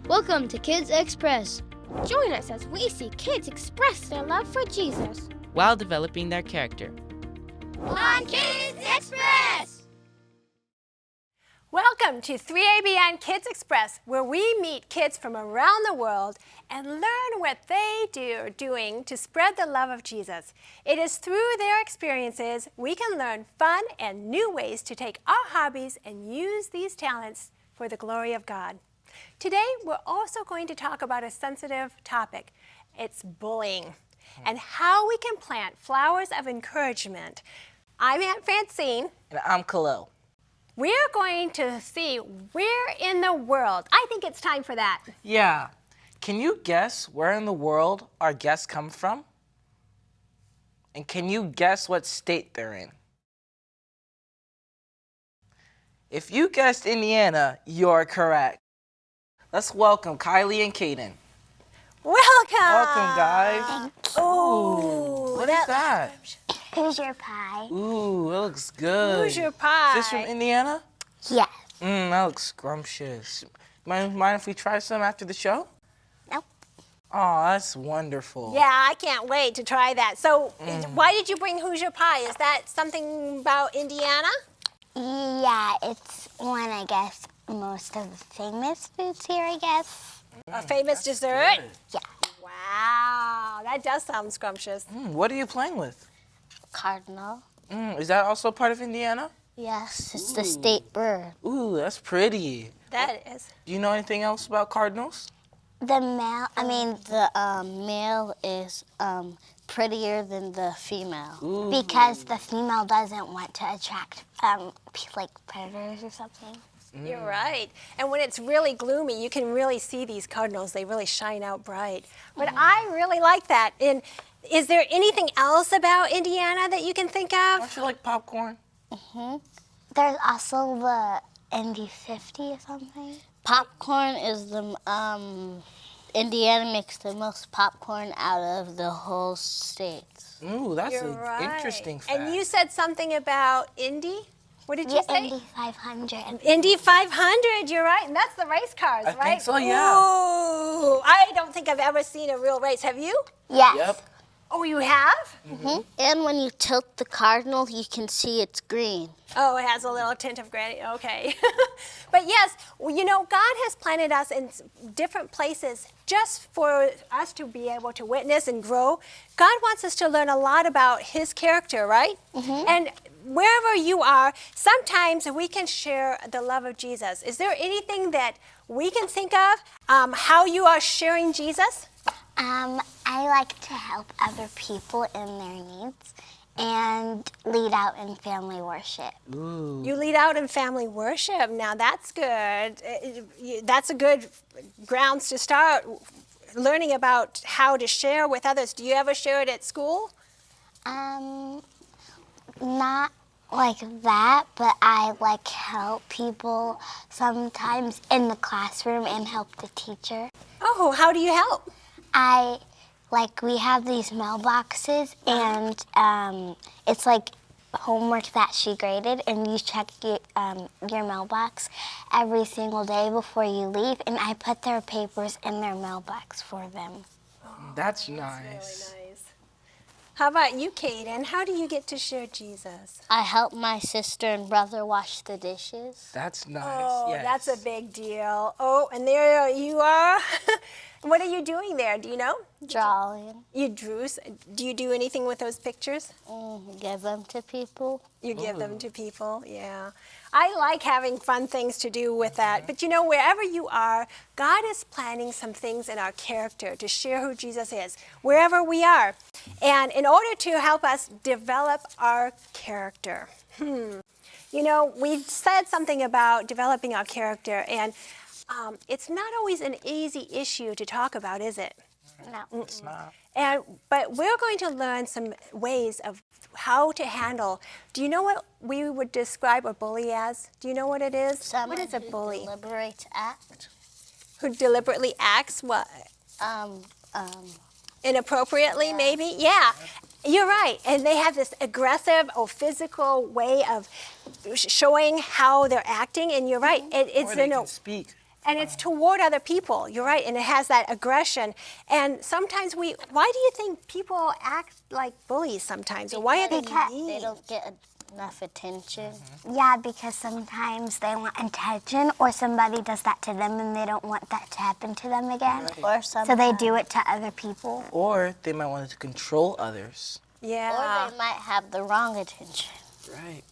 Welcome to Kids Express. Join us as we see kids express their love for Jesus while developing their character. on Kids Express! Welcome to 3ABN Kids Express, where we meet kids from around the world and learn what they are doing to spread the love of Jesus. It is through their experiences we can learn fun and new ways to take our hobbies and use these talents for the glory of God. Today, we're also going to talk about a sensitive topic. It's bullying and how we can plant flowers of encouragement. I'm Aunt Francine. And I'm Khalil. We're going to see where in the world. I think it's time for that. Yeah. Can you guess where in the world our guests come from? And can you guess what state they're in? If you guessed Indiana, you're correct. Let's welcome Kylie and Kaden. Welcome! Welcome, guys. Ooh, What is that? Hoosier pie. Ooh, it looks good. Hoosier pie. Is this from Indiana? Yes. That looks scrumptious. Mind if we try some after the show? Nope. Oh, that's wonderful. Yeah, I can't wait to try that. So, why did you bring Hoosier pie? Is that something about Indiana? Yeah, it's one, I guess, most of the famous foods here, I guess. A famous dessert? Yeah. Wow, that does sound scrumptious. What are you playing with? Cardinal. Is that also part of Indiana? Yes, it's the state bird. Ooh, that's pretty. That is. Do you know anything else about cardinals? The male is prettier than the female. Ooh. Because the female doesn't want to attract like predators or something. You're right. And when it's really gloomy, you can really see these cardinals. They really shine out bright. But I really like that. And is there anything else about Indiana that you can think of? Don't you like popcorn? There's also the Indy 50 or something. Popcorn is the Indiana makes the most popcorn out of the whole state. Ooh, that's You're an right. interesting fact. And you said something about Indy? What did you Yeah, say? Indy 500. Indy 500, you're right. And that's the race cars, I right? think so, yeah. Ooh, I don't think I've ever seen a real race. Have you? Yes. Yep. Oh, you have? And when you tilt the cardinal, you can see it's green. Oh, it has a little tint of granny. Okay. But yes, well, you know, God has planted us in different places just for us to be able to witness and grow. God wants us to learn a lot about His character, right? And wherever you are, sometimes we can share the love of Jesus. Is there anything that we can think of how you are sharing Jesus? I like to help other people in their needs and lead out in family worship. Ooh. You lead out in family worship. Now that's good. That's a good grounds to start learning about how to share with others. Do you ever share it at school? Not like that, but I like help people sometimes in the classroom and help the teacher. Oh, how do you help? We have these mailboxes, and it's like homework that she graded, and you check your mailbox every single day before you leave, and I put their papers in their mailbox for them. That's nice. Really nice. How about you, Kaden? How do you get to share Jesus? I help my sister and brother wash the dishes. That's nice. Oh, yes. that's a big deal. Oh, and there you are. What are you doing there? Do you know? Drawing. You drew. Do you do anything with those pictures? Give them to people. You give them to people, yeah. I like having fun things to do with that. But you know, wherever you are, God is planting some things in our character to share who Jesus is, wherever we are. And in order to help us develop our character, you know, we said something about developing our character, and it's not always an easy issue to talk about, is it? No. It's not. But we're going to learn some ways of how to handle. Do you know what we would describe a bully as? Do you know what it is? What is a bully? Deliberate act. Who deliberately acts what? Inappropriately, maybe? Yeah. You're right. And they have this aggressive or physical way of showing how they're acting. And you're right. It's Or they can speak And it's toward other people. You're right, and it has that aggression. And sometimes why do you think people act like bullies sometimes? Or why are they mean? They don't get enough attention. Yeah, because sometimes they want attention, or somebody does that to them and they don't want that to happen to them again. Right. Or so they do it to other people. Or they might want to control others. Yeah. Or they might have the wrong attention. Right.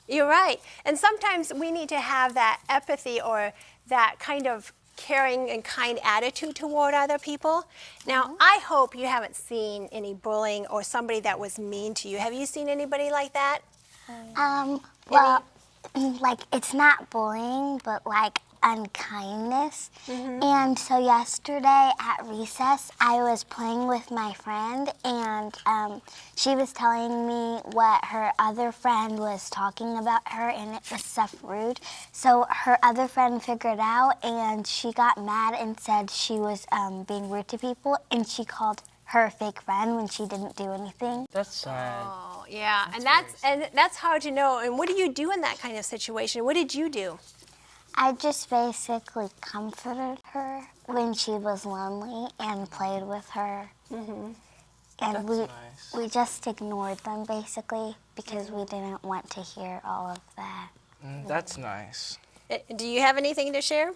You're right. And sometimes we need to have that empathy or that kind of caring and kind attitude toward other people. Now, I hope you haven't seen any bullying or somebody that was mean to you. Have you seen anybody like that? Well, like, it's not bullying, but like unkindness. And so yesterday at recess, I was playing with my friend, and she was telling me what her other friend was talking about her, and it was stuff rude. So her other friend figured out, and she got mad and said she was being rude to people, and she called her fake friend when she didn't do anything. That's sad. Oh, yeah. And that's hard to know. And what do you do in that kind of situation? What did you do? I just basically comforted her when she was lonely and played with her. And That's nice. we just ignored them basically because we didn't want to hear all of that. That's nice. Do you have anything to share?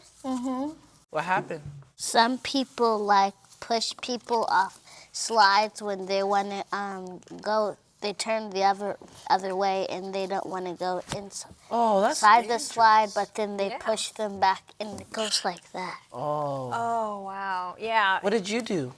What happened? Some people like push people off slides when they want to go. They turn the other way and they don't want to go inside. Oh, that's The slide, but then they push them back and it goes like that. Oh. Oh, wow. Yeah. What did you do?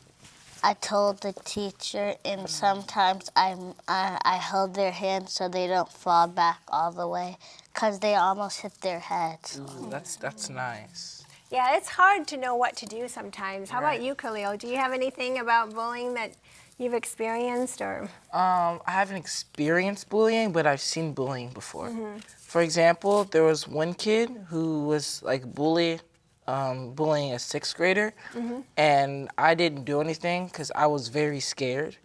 I told the teacher, and sometimes I held their hands so they don't fall back all the way, because they almost hit their heads. Ooh, that's nice. Yeah, it's hard to know what to do sometimes. How Right. about you, Khalil? Do you have anything about bullying that you've experienced or? I haven't experienced bullying, but I've seen bullying before. For example, there was one kid who was like bullying a sixth grader, and I didn't do anything because I was very scared.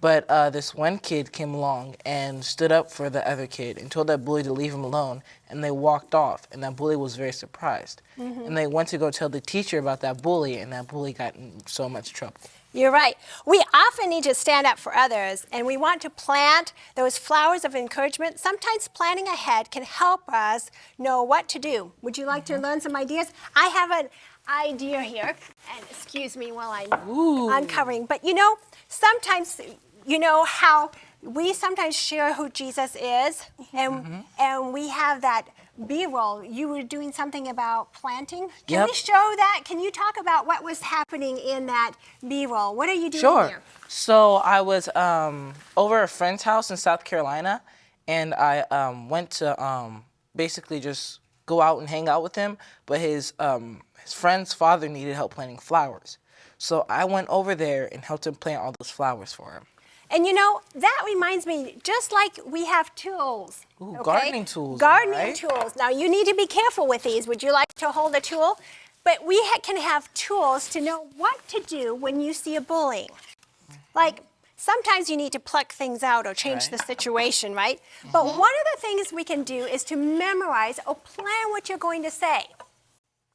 But this one kid came along and stood up for the other kid and told that bully to leave him alone, and they walked off, and that bully was very surprised. And they went to go tell the teacher about that bully, and that bully got in so much trouble. You're right. We often need to stand up for others, and we want to plant those flowers of encouragement. Sometimes planning ahead can help us know what to do. Would you like to learn some ideas? I have an idea here, and excuse me while I'm uncovering. But you know, sometimes, you know how we sometimes share who Jesus is, and we have that B-roll. You were doing something about planting. Can we show that? Can you talk about what was happening in that B-roll? What are you doing there? So I was over a friend's house in South Carolina, and I went to basically just go out and hang out with him. But his friend's father needed help planting flowers, so I went over there and helped him plant all those flowers for him. And you know, that reminds me, just like we have tools. Ooh, gardening tools. Gardening tools. Now, you need to be careful with these. Would you like to hold a tool? But we can have tools to know what to do when you see a bullying. Like, sometimes you need to pluck things out or change the situation, right? But one of the things we can do is to memorize or plan what you're going to say.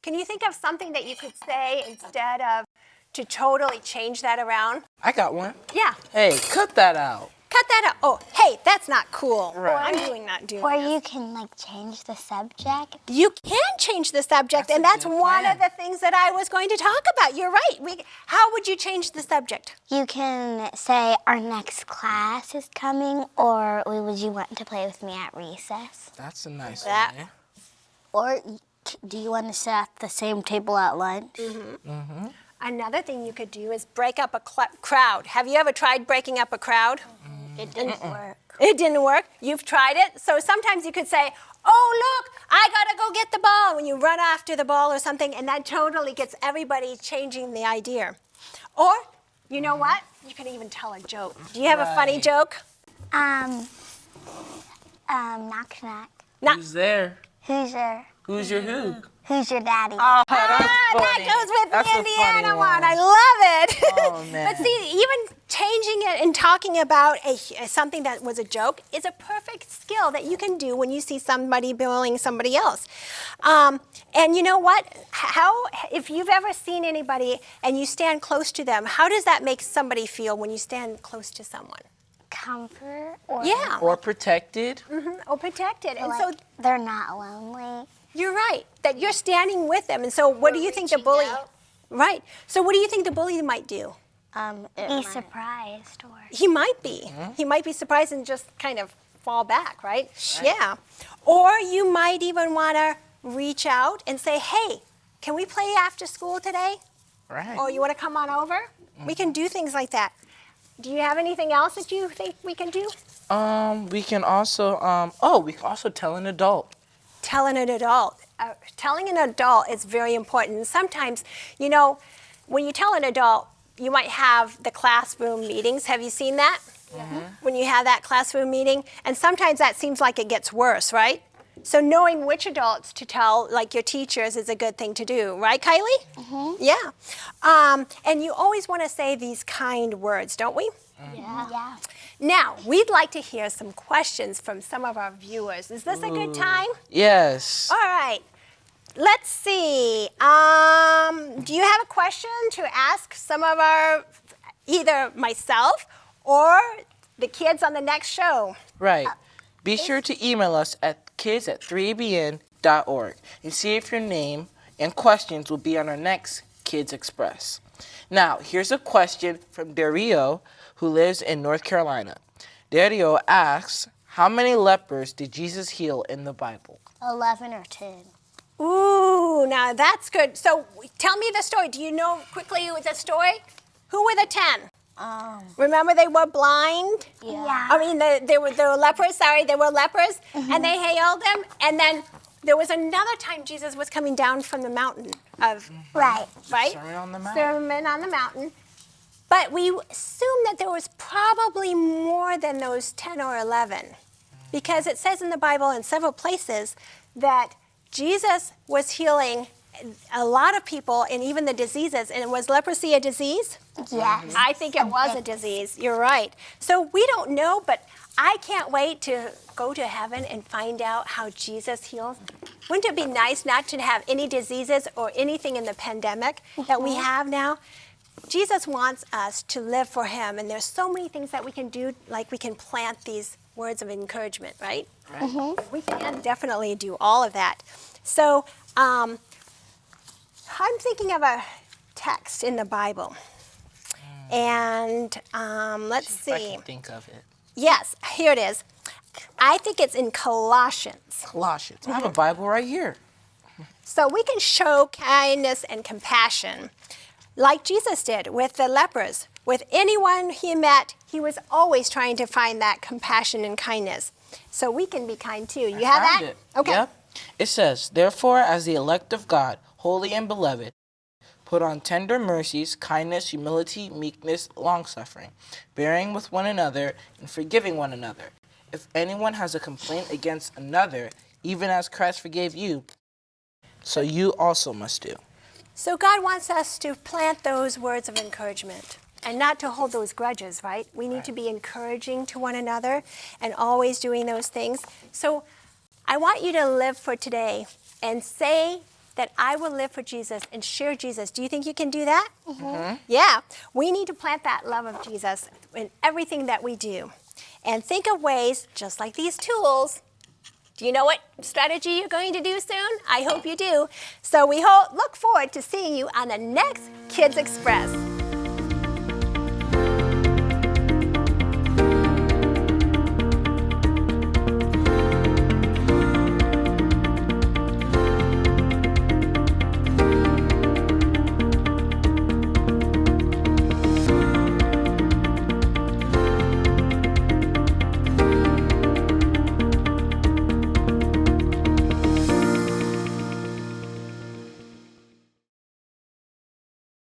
Can you think of something that you could say instead of to totally change that around? I got one. Yeah. Hey, cut that out. Cut that out. Oh, hey, that's not cool. Right. Or I'm not doing Or this. you can like change the subject. You can change the subject, and that's one of the things that I was going to talk about. You're right. How would you change the subject? You can say our next class is coming, or would you want to play with me at recess? That's a nice That- one. Or do you want to sit at the same table at lunch? Another thing you could do is break up a crowd. Have you ever tried breaking up a crowd? It didn't work. It didn't work. You've tried it. So sometimes you could say, oh, look, I got to go get the ball, when you run after the ball or something, and that totally gets everybody changing the idea. Or, you know what? You can even tell a joke. Do you have a funny joke? Knock, knock. Who's there? Who's your who? Who's your daddy? Oh, that's funny. That goes with That's the a funny Indiana one. one. I love it. Oh, man. But see, even changing it and talking about something that was a joke is a perfect skill that you can do when you see somebody bullying somebody else. And you know what? If you've ever seen anybody and you stand close to them, how does that make somebody feel when you stand close to someone? Comfort or Yeah. Or protected. Or protected. And like so they're not lonely. you're right, that you're standing with them. And so what do you think the bully... Right. So what do you think the bully might do? Be surprised or He might be. He might be surprised and just kind of fall back, right? Yeah. Or you might even want to reach out and say, hey, can we play after school today? Right. Or you want to come on over? We can do things like that. Do you have anything else that you think we can do? We can also, we can also tell an adult. Telling an adult. Telling an adult is very important. Sometimes, you know, when you tell an adult, you might have the classroom meetings. Have you seen that? When you have that classroom meeting? And sometimes that seems like it gets worse, right? So knowing which adults to tell, like your teachers, is a good thing to do. Right, Kylie? Yeah. And you always want to say these kind words, don't we? yeah. Now, we'd like to hear some questions from some of our viewers. Is this a good time? Yes. All right. Let's see. Do you have a question to ask some of either myself or the kids on the next show? Right. Be sure to email us at kids@3abn.org and see if your name and questions will be on our next Kids Express. Now, here's a question from Dario, who lives in North Carolina. Dario asks, how many lepers did Jesus heal in the Bible? 11 or 10. Ooh, now that's good. So tell me the story. Do you know quickly the story? Who were the 10? Remember they were blind? Yeah. I mean, they were lepers, they were lepers, and they healed them. And then there was another time Jesus was coming down from the mountain of... Right. Right? Sermon on the Mount. Sermon on the Mountain. But we assume that there was probably more than those 10 or 11, because it says in the Bible in several places that Jesus was healing a lot of people and even the diseases. And was leprosy a disease? Yes. I think it was a disease. You're right. So we don't know, but I can't wait to go to heaven and find out how Jesus heals. Wouldn't it be nice not to have any diseases or anything in the pandemic that we have now? Jesus wants us to live for him, and there's so many things that we can do, like we can plant these words of encouragement, right? We can definitely do all of that. So I'm thinking of a text in the Bible. And let's see. If I can think of it. Yes, here it is. I think it's in Colossians. Colossians. I have a Bible right here. So we can show kindness and compassion like Jesus did with the lepers. With anyone he met, he was always trying to find that compassion and kindness. So we can be kind too. You have that? It. Okay. Yep. It says, therefore, as the elect of God, holy and beloved, put on tender mercies, kindness, humility, meekness, long-suffering, bearing with one another and forgiving one another. If anyone has a complaint against another, even as Christ forgave you, so you also must do. So God wants us to plant those words of encouragement and not to hold those grudges, right? We need to be encouraging to one another and always doing those things. So I want you to live for today and say that I will live for Jesus and share Jesus. Do you think you can do that? Yeah. We need to plant that love of Jesus in everything that we do. And think of ways, just like these tools. Do you know what strategy you're going to do soon? I hope you do. So we look forward to seeing you on the next Kids Express.